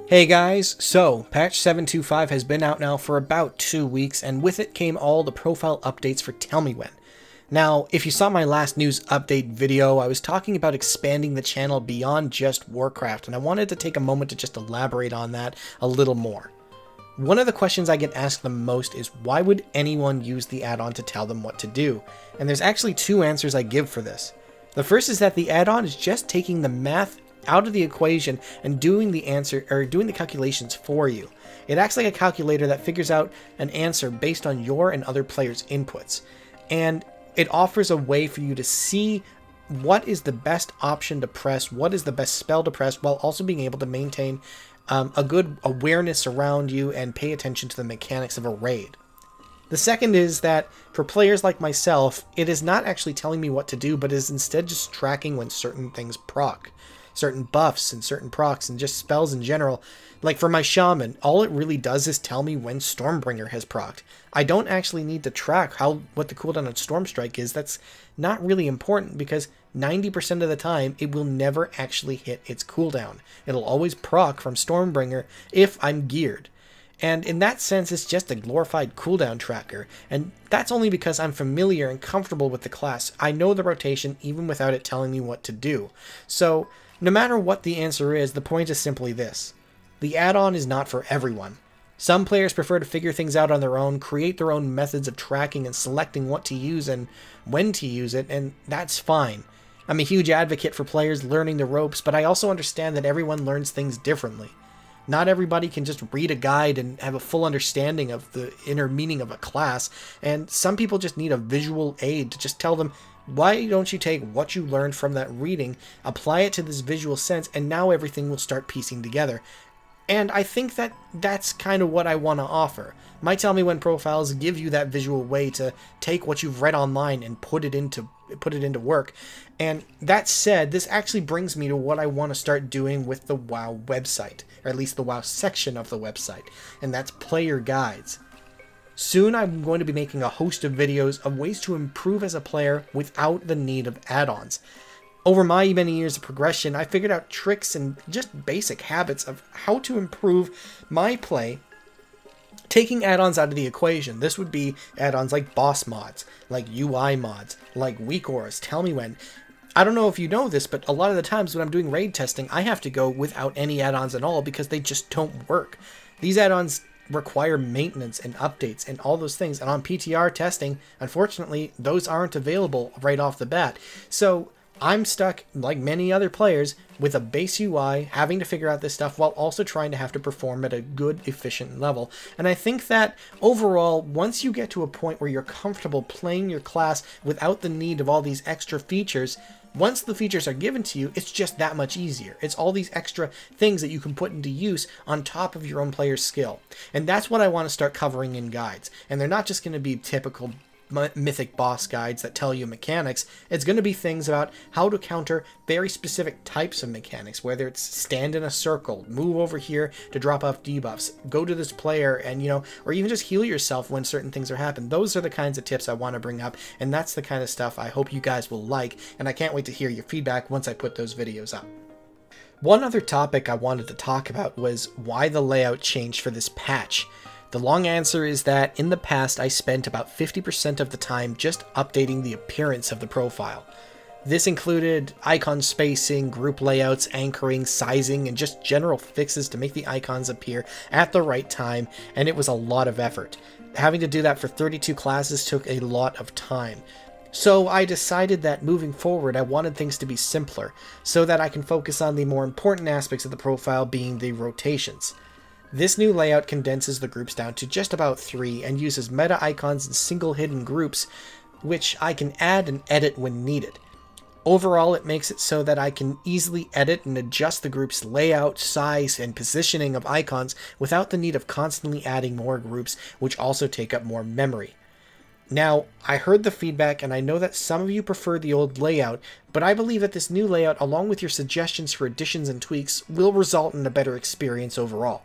Hey guys, so patch 7.2.5 has been out now for about 2 weeks, and with it came all the profile updates for Tell Me When. Now, if you saw my last news update video, I was talking about expanding the channel beyond just Warcraft, and I wanted to take a moment to just elaborate on that a little more. One of the questions I get asked the most is why would anyone use the add-on to tell them what to do? And there's actually two answers I give for this. The first is that the add-on is just taking the math out of the equation and doing the calculations for you. It acts like a calculator that figures out an answer based on your and other players' inputs. And it offers a way for you to see what is the best option to press, what is the best spell to press, while also being able to maintain a good awareness around you and pay attention to the mechanics of a raid. The second is that for players like myself, it is not actually telling me what to do, but is instead just tracking when certain things proc. Certain buffs and certain procs and just spells in general. Like for my shaman, all it really does is tell me when Stormbringer has procced. I don't actually need to track what the cooldown on Stormstrike is. That's not really important because 90% of the time it will never actually hit its cooldown. It'll always proc from Stormbringer if I'm geared. And in that sense, it's just a glorified cooldown tracker, and that's only because I'm familiar and comfortable with the class. I know the rotation even without it telling me what to do. So, no matter what the answer is, the point is simply this. The add-on is not for everyone. Some players prefer to figure things out on their own, create their own methods of tracking and selecting what to use and when to use it, and that's fine. I'm a huge advocate for players learning the ropes, but I also understand that everyone learns things differently. Not everybody can just read a guide and have a full understanding of the inner meaning of a class, and some people just need a visual aid to just tell them, why don't you take what you learned from that reading, apply it to this visual sense, and now everything will start piecing together. And I think that that's kind of what I want to offer. My Tell Me When profiles give you that visual way to take what you've read online and put it into work. And that said, this actually brings me to what I want to start doing with the WoW website, or at least the WoW section of the website, and that's player guides. Soon I'm going to be making a host of videos of ways to improve as a player without the need of add-ons. Over my many years of progression, I figured out tricks and just basic habits of how to improve my play, taking add-ons out of the equation. This would be add-ons like boss mods, like UI mods, like weak auras, Tell Me When. I don't know if you know this, but a lot of the times when I'm doing raid testing, I have to go without any add-ons at all because they just don't work. These add-ons require maintenance and updates and all those things, and on PTR testing, unfortunately, those aren't available right off the bat. So I'm stuck, like many other players, with a base UI, having to figure out this stuff while also trying to have to perform at a good, efficient level. And I think that overall, once you get to a point where you're comfortable playing your class without the need of all these extra features, once the features are given to you, it's just that much easier. It's all these extra things that you can put into use on top of your own player's skill. And that's what I want to start covering in guides. And they're not just going to be typical mythic boss guides that tell you mechanics. It's going to be things about how to counter very specific types of mechanics, whether it's stand in a circle, move over here to drop off debuffs, go to this player and, or even just heal yourself when certain things are happening. Those are the kinds of tips I want to bring up, and that's the kind of stuff I hope you guys will like, and I can't wait to hear your feedback once I put those videos up. One other topic I wanted to talk about was why the layout changed for this patch. The long answer is that in the past I spent about 50% of the time just updating the appearance of the profile. This included icon spacing, group layouts, anchoring, sizing, and just general fixes to make the icons appear at the right time, and it was a lot of effort. Having to do that for 32 classes took a lot of time. So I decided that moving forward I wanted things to be simpler, so that I can focus on the more important aspects of the profile, being the rotations. This new layout condenses the groups down to just about 3 and uses meta icons and single hidden groups, which I can add and edit when needed. Overall, it makes it so that I can easily edit and adjust the group's layout, size, and positioning of icons without the need of constantly adding more groups, which also take up more memory. Now, I heard the feedback and I know that some of you prefer the old layout, but I believe that this new layout, along with your suggestions for additions and tweaks, will result in a better experience overall.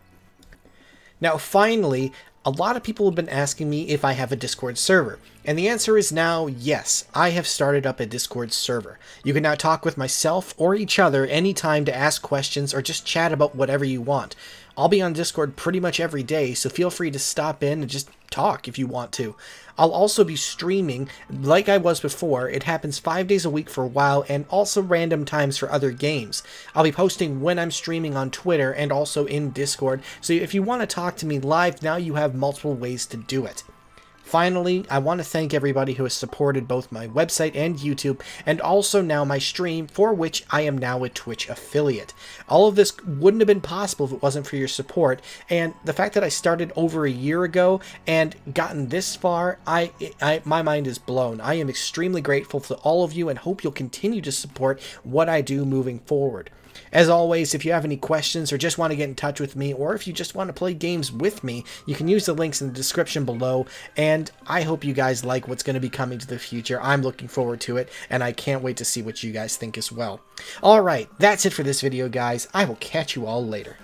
Now finally, A lot of people have been asking me if I have a Discord server, and the answer is now yes, I have started up a Discord server. You can now talk with myself or each other anytime to ask questions or just chat about whatever you want. I'll be on Discord pretty much every day, so feel free to stop in and just talk if you want to. I'll also be streaming like I was before. It happens 5 days a week for a while, and also random times for other games. I'll be posting when I'm streaming on Twitter and also in Discord, so if you want to talk to me live, now you have multiple ways to do it. Finally, I want to thank everybody who has supported both my website and YouTube, and also now my stream, for which I am now a Twitch affiliate. All of this wouldn't have been possible if it wasn't for your support, and the fact that I started over a year ago and gotten this far, my mind is blown. I am extremely grateful to all of you and hope you'll continue to support what I do moving forward. As always, if you have any questions or just want to get in touch with me, or if you just want to play games with me, you can use the links in the description below, and I hope you guys like what's going to be coming to the future. I'm looking forward to it, and I can't wait to see what you guys think as well. Alright, that's it for this video, guys. I will catch you all later.